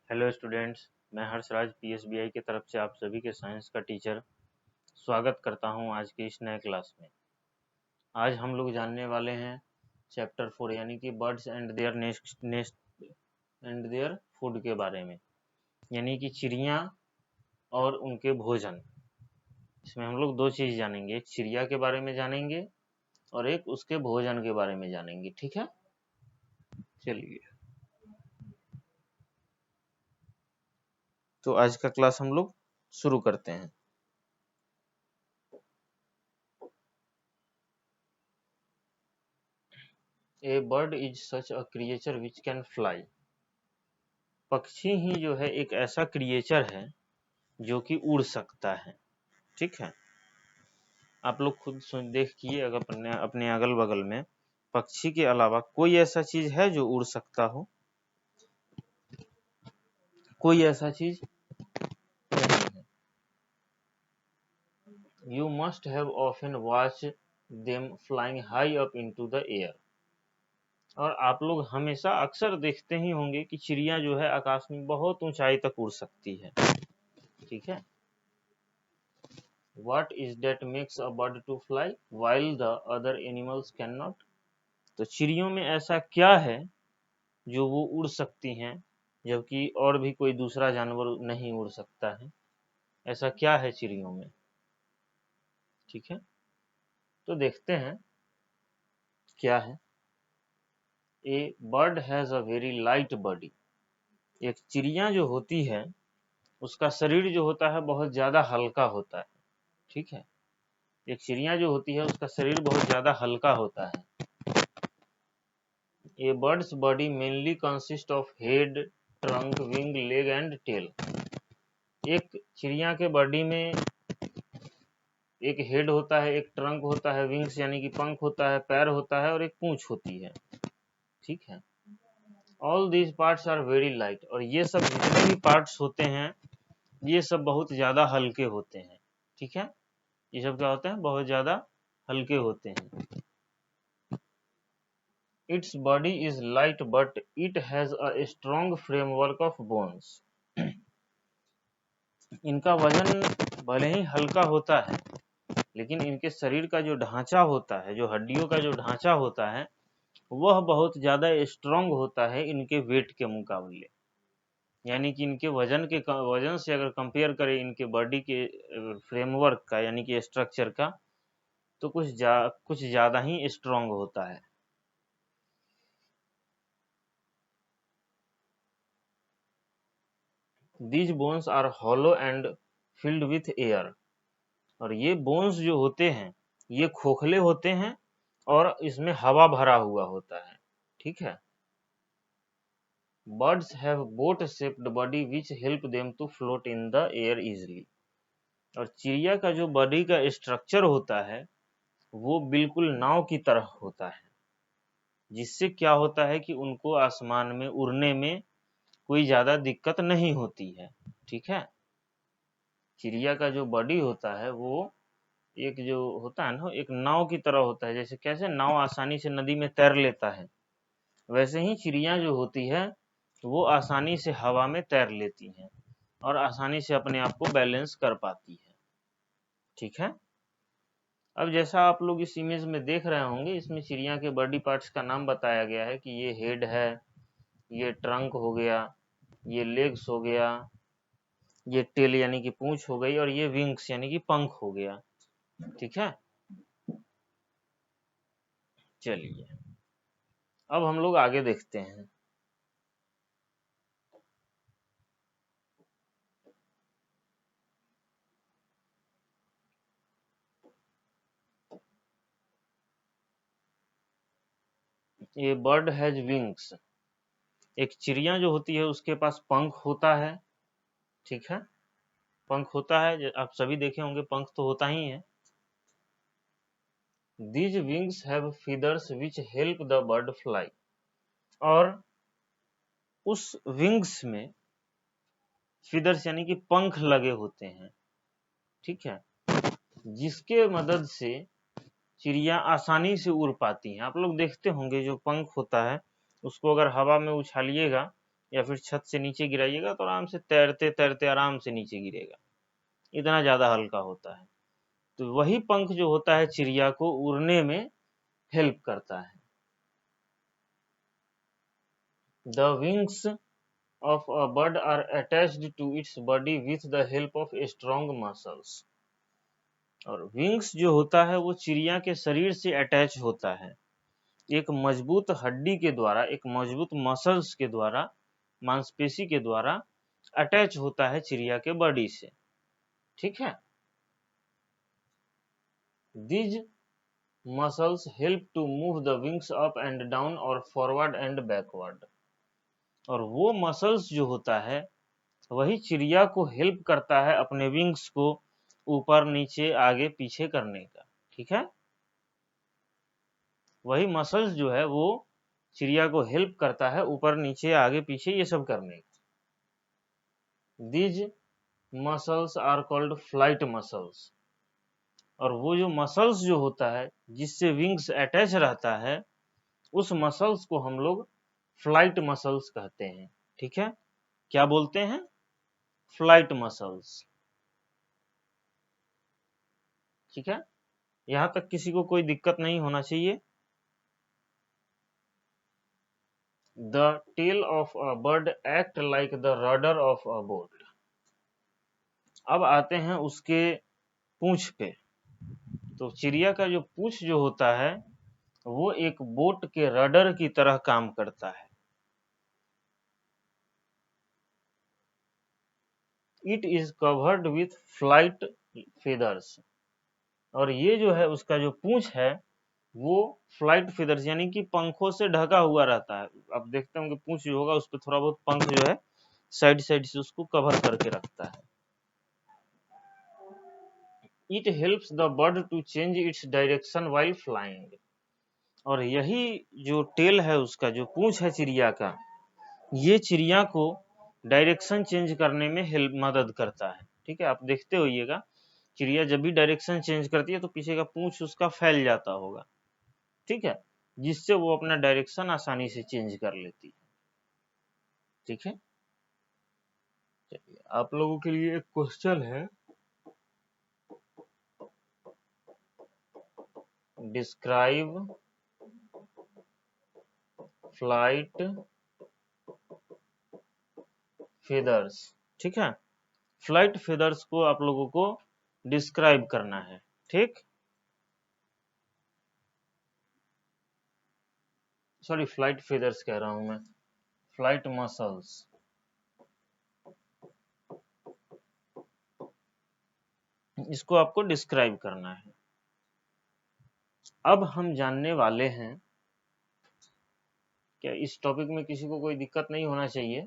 Hello students, मैं हर्षराज पीएसबीआई की तरफ से आप सभी के साइंस का टीचर स्वागत करता हूं आज के इस नए क्लास में। आज हम लोग जानने वाले हैं चैप्टर 4 यानी कि birds and there nest and their food के बारे में, यानी कि चिड़िया और उनके भोजन। इसमें हम लोग दो चीज़ जानेंगे, एक चिड़िया के बारे में जानेंगे और एक उसके भोजन के बारे में जानेंगे। ठीक है, चलिए तो आज का क्लास हम लोग शुरू करते हैं। A bird is such a creature which can fly. पक्षी ही जो है एक ऐसा क्रिएचर है जो कि उड़ सकता है। ठीक है, आप लोग खुद देखिए, अगर अपने अगल बगल में पक्षी के अलावा कोई ऐसा चीज है जो उड़ सकता हो? कोई ऐसा चीज नहीं है। You must have often watch them flying high up into the air. और आप लोग हमेशा अक्सर देखते ही होंगे कि चिड़िया जो है आकाश में बहुत ऊंचाई तक उड़ सकती है। ठीक है, What is that makes a bird to fly while the other animals cannot? तो चिड़ियों में ऐसा क्या है जो वो उड़ सकती हैं जबकि और भी कोई दूसरा जानवर नहीं उड़ सकता है? ऐसा क्या है चिड़ियों में? ठीक है, तो देखते हैं क्या है। A bird has a very light body. एक चिड़िया जो होती है उसका शरीर जो होता है बहुत ज्यादा हल्का होता है। ठीक है, एक चिड़िया जो होती है उसका शरीर बहुत ज्यादा हल्का होता है। A bird's body mainly consists of head, trunk, wing, leg and tail. एक चिड़िया के बॉडी में एक हेड होता है, एक ट्रंक होता है, विंग्स यानी कि पंख होता है, पैर होता है और एक पूंछ होती है। ठीक है, all these parts are very light. और ये सब जितने भी पार्ट्स होते हैं ये सब बहुत ज्यादा हल्के होते हैं। ठीक है, ये सब क्या होते हैं? बहुत ज्यादा हल्के होते हैं। Its body is light but it has a strong framework of bones. इनका वजन भले ही हल्का होता है लेकिन इनके शरीर का जो ढांचा होता है, जो हड्डियों का जो ढांचा होता है वह बहुत ज्यादा स्ट्रांग होता है इनके वेट के मुकाबले। यानी कि इनके वजन से अगर कंपेयर करें इनके बॉडी के फ्रेमवर्क का यानी कि स्ट्रक्चर का, तो कुछ ज्यादा ही स्ट्रांग होता है। These bones are hollow and filled with air. और ये बोन्स जो होते हैं ये खोखले होते हैं और इसमें हवा भरा हुआ होता है। ठीक है, birds have boat shaped body which help them to float in the air easily. और चिड़िया का जो बॉडी का स्ट्रक्चर होता है वो बिल्कुल नाव की तरह होता है, जिससे क्या होता है कि उनको आसमान में उड़ने में कोई ज्यादा दिक्कत नहीं होती है। ठीक है, चिड़िया का जो बॉडी होता है वो एक जो होता है ना, एक नाव की तरह होता है। जैसे कैसे नाव आसानी से नदी में तैर लेता है, वैसे ही चिड़िया जो होती है वो आसानी से हवा में तैर लेती हैं और आसानी से अपने आप को बैलेंस कर पाती है। ठीक है, अब जैसा आप लोग इस इमेज में देख रहे होंगे, इसमें चिड़िया के बॉडी पार्ट्स का नाम बताया गया है कि ये हेड है, ये ट्रंक हो गया, ये लेग्स हो गया, ये टेल यानी कि पूंछ हो गई और ये विंग्स यानी कि पंख हो गया। ठीक है, चलिए अब हम लोग आगे देखते हैं। ये बर्ड हैज विंग्स। एक चिड़िया जो होती है उसके पास पंख होता है। ठीक है, पंख होता है, आप सभी देखे होंगे पंख तो होता ही है। These wings have feathers which help the bird fly. और उस विंग्स में फीदर्स यानी कि पंख लगे होते हैं। ठीक है, जिसके मदद से चिड़िया आसानी से उड़ पाती हैं। आप लोग देखते होंगे जो पंख होता है उसको अगर हवा में उछालिएगा या फिर छत से नीचे गिराइएगा तो आराम से तैरते तैरते आराम से नीचे गिरेगा, इतना ज़्यादा हल्का होता है। तो वही पंख जो होता है चिड़िया को उड़ने में हेल्प करता है। The wings of a bird are attached to its body with the help of strong muscles। और विंग्स जो होता है वो चिड़िया के शरीर से अटैच होता है एक मजबूत हड्डी के द्वारा, एक मजबूत मसल्स के द्वारा, मांसपेशी के द्वारा अटैच होता है चिड़िया के बॉडी से, ठीक है। These muscles help to move the wings up and down और forward and backward। और वो मसल्स जो होता है वही चिड़िया को हेल्प करता है अपने विंग्स को ऊपर नीचे आगे पीछे करने का, ठीक है। वही मसल्स जो है वो चिड़िया को हेल्प करता है ऊपर नीचे आगे पीछे ये सब करने का। These muscles are called flight muscles। और वो जो मसल्स जो होता है जिससे विंग्स अटैच रहता है उस मसल्स को हम लोग फ्लाइट मसल्स कहते हैं, ठीक है। क्या बोलते हैं? फ्लाइट मसल्स, ठीक है। यहाँ तक किसी को कोई दिक्कत नहीं होना चाहिए। The tail of a bird act like the rudder of a boat। अब आते हैं उसके पूंछ पे। तो चिड़िया का जो पूंछ जो होता है वो एक बोट के रडर की तरह काम करता है। It is covered with flight feathers। और ये जो है उसका जो पूंछ है वो फ्लाइट feathers यानी कि पंखों से ढका हुआ रहता है। अब देखते हैं कि पूंछ जो होगा उस पर थोड़ा बहुत पंख जो है साइड साइड से उसको कवर करके रखता है। It helps the bird to change its direction while flying। और यही जो टेल है उसका जो पूंछ है चिड़िया का, ये चिड़िया को डायरेक्शन चेंज करने में हेल्प मदद करता है, ठीक है। आप देखते होइएगा चिड़िया जब भी डायरेक्शन चेंज करती है तो पीछे का पूंछ उसका फैल जाता होगा, ठीक है, जिससे वो अपना डायरेक्शन आसानी से चेंज कर लेती है, ठीक है। चलिए आप लोगों के लिए एक क्वेश्चन है, डिस्क्राइब फ्लाइट फेदर्स, ठीक है। फ्लाइट फेदर्स को आप लोगों को डिस्क्राइब करना है, ठीक। सॉरी फ्लाइट फेदर्स कह रहा हूं मैं, फ्लाइट मसल्स। इसको आपको डिस्क्राइब करना है। अब हम जानने वाले हैं, क्या इस टॉपिक में किसी को कोई दिक्कत नहीं होना चाहिए।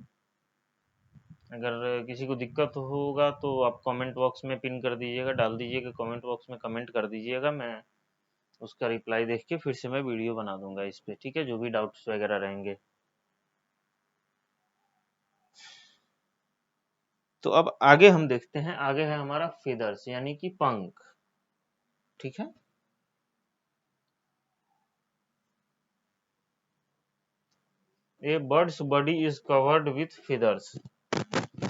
अगर किसी को दिक्कत होगा तो आप कमेंट बॉक्स में पिन कर दीजिएगा, डाल दीजिएगा कमेंट बॉक्स में, कमेंट कर दीजिएगा, मैं उसका रिप्लाई देख के फिर से मैं वीडियो बना दूंगा इस पे, ठीक है, जो भी डाउट्स वगैरह रहेंगे। तो अब आगे हम देखते हैं, आगे है हमारा फेदर्स यानी कि पंख, ठीक है। A bird's body is covered with feathers.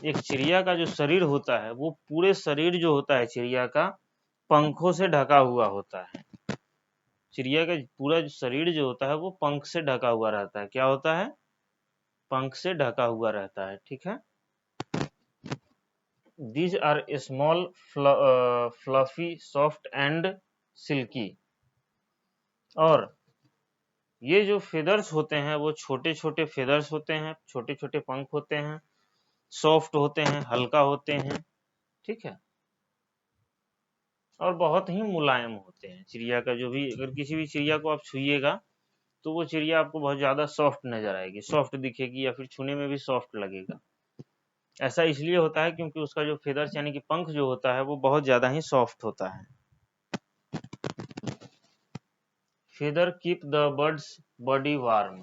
एक चिड़िया का जो शरीर होता है वो पूरे शरीर जो होता है चिड़िया का पंखों से ढका हुआ होता है। चिड़िया का पूरा शरीर जो होता है वो पंख से ढका हुआ रहता है। क्या होता है? पंख से ढका हुआ रहता है, ठीक है। These are small, fluffy, soft and silky। और ये जो फेदर्स होते हैं वो छोटे छोटे फेदर्स होते हैं, छोटे छोटे पंख होते हैं, सॉफ्ट होते हैं, हल्का होते हैं, ठीक है, और बहुत ही मुलायम होते हैं। चिड़िया का जो भी, अगर किसी भी चिड़िया को आप छुइएगा तो वो चिड़िया आपको बहुत ज्यादा सॉफ्ट नजर आएगी, सॉफ्ट दिखेगी या फिर छूने में भी सॉफ्ट लगेगा। ऐसा इसलिए होता है क्योंकि उसका जो फेदर्स यानी कि पंख जो होता है वो बहुत ज्यादा ही सॉफ्ट होता है। Feather keep the birds body warm.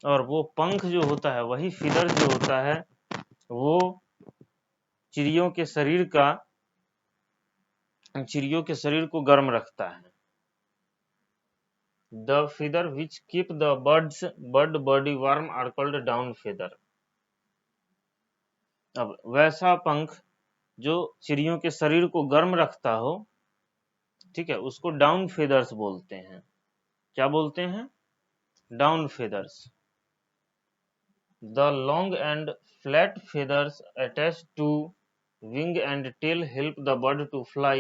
और वो पंख जो होता है, वही फेदर जो होता है वो चिड़ियों के शरीर को गर्म रखता है। The feather which keep the bird body warm are called down feather। अब वैसा पंख जो चिड़ियों के शरीर को गर्म रखता हो, ठीक है, उसको डाउन फेदर्स बोलते हैं। क्या बोलते हैं? Down feathers. The long and flat feathers attached to wing and tail help the bird to fly.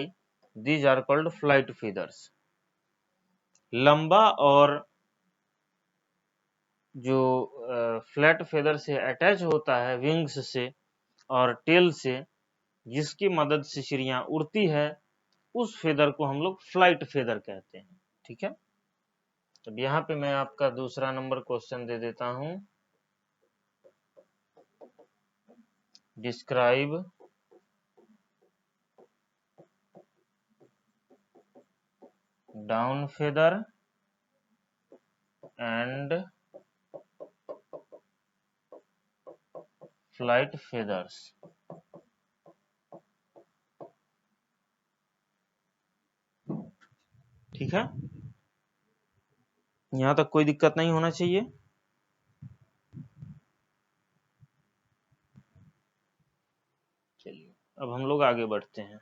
These are called flight feathers. लंबा और जो फ्लैट फेदर से अटैच होता है विंग्स से और टेल से, जिसकी मदद से चिड़िया उड़ती है, उस फेदर को हम लोग फ्लाइट फेदर कहते हैं। ठीक है, अब यहाँ पे मैं आपका दूसरा नंबर क्वेश्चन दे देता हूं। Describe down feather and flight feathers। ठीक है, यहां तक कोई दिक्कत नहीं होना चाहिए। चलिए अब हम लोग आगे बढ़ते हैं।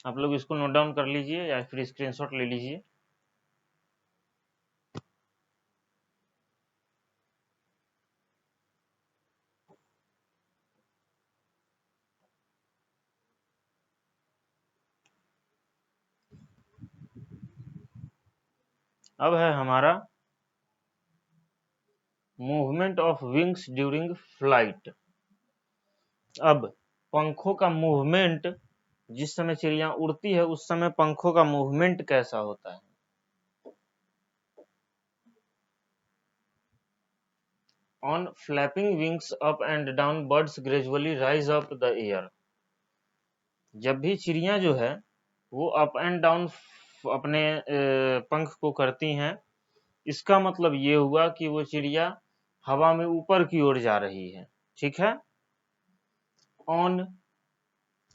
आप लोग इसको नोट डाउन कर लीजिए या फिर स्क्रीनशॉट ले लीजिए। अब है हमारा movement of wings during flight. अब पंखों का मूवमेंट, जिस समय चिड़िया उड़ती है उस समय पंखों का मूवमेंट कैसा होता है? On flapping wings up and down, birds gradually rise up the air। जब भी चिड़िया जो है वो अप एंड डाउन अपने पंख को करती हैं, इसका मतलब ये हुआ कि वो चिड़िया हवा में ऊपर की ओर जा रही है। ठीक है, on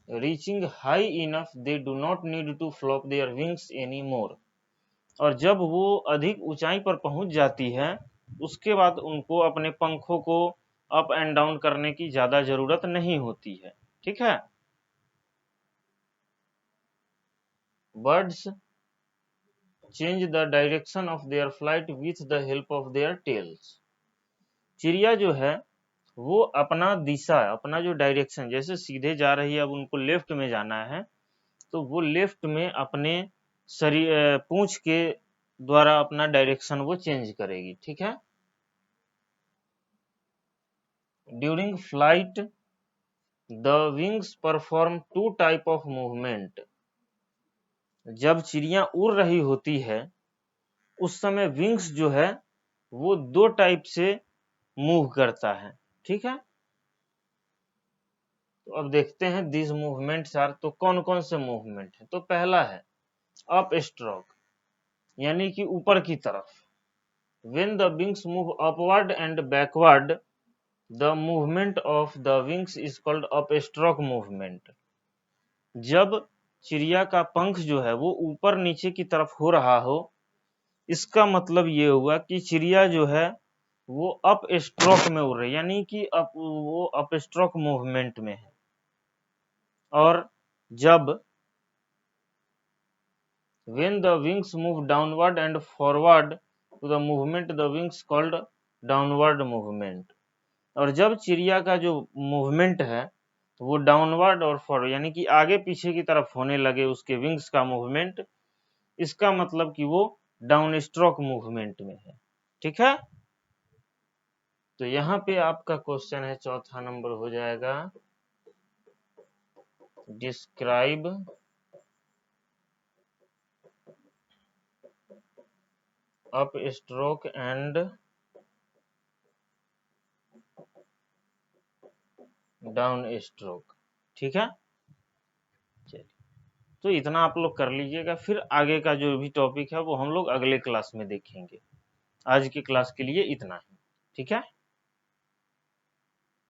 reaching high enough they do not need to flap their wings any more. और जब वो अधिक ऊंचाई पर पहुंच जाती है, उसके बाद उनको अपने पंखों को अप एंड डाउन करने की ज्यादा जरूरत नहीं होती है। ठीक है, birds change the direction of their flight with the help of their tales. चिड़िया जो है वो अपना दिशा, अपना जो डायरेक्शन, जैसे सीधे जा रही है, अब उनको लेफ्ट में जाना है, तो वो लेफ्ट में अपने शरीर पूंछ के द्वारा अपना डायरेक्शन वो चेंज करेगी। ठीक है, during flight the wings perform two type of movement. जब चिड़िया उड़ रही होती है उस समय विंग्स जो है वो दो टाइप से मूव करता है। ठीक है, तो अब देखते हैं दिस मूवमेंट्स आर, तो कौन कौन से मूवमेंट है? तो पहला है अप स्ट्रोक, यानी कि ऊपर की तरफ। When the wings move upward and backward, the movement of the wings is called up stroke movement. जब चिड़िया का पंख जो है वो ऊपर नीचे की तरफ हो रहा हो, इसका मतलब ये हुआ कि चिड़िया जो है वो अप स्ट्रोक में उड़ रही है, यानी कि वो अप स्ट्रोक मूवमेंट में है। और जब when the wings move downward and forward to the movement, the wings called downward movement। और जब चिड़िया का जो मूवमेंट है वो डाउनवर्ड और फॉरवर्ड, यानी कि आगे पीछे की तरफ होने लगे उसके विंग्स का मूवमेंट, इसका मतलब कि वो डाउन स्ट्रोक मूवमेंट में है। ठीक है, तो यहाँ पे आपका क्वेश्चन है चौथा नंबर हो जाएगा describe up stroke and down stroke. ठीक है, चलिए तो इतना आप लोग कर लीजिएगा, फिर आगे का जो भी टॉपिक है वो हम लोग अगले क्लास में देखेंगे। आज की क्लास के लिए इतना ही। ठीक है।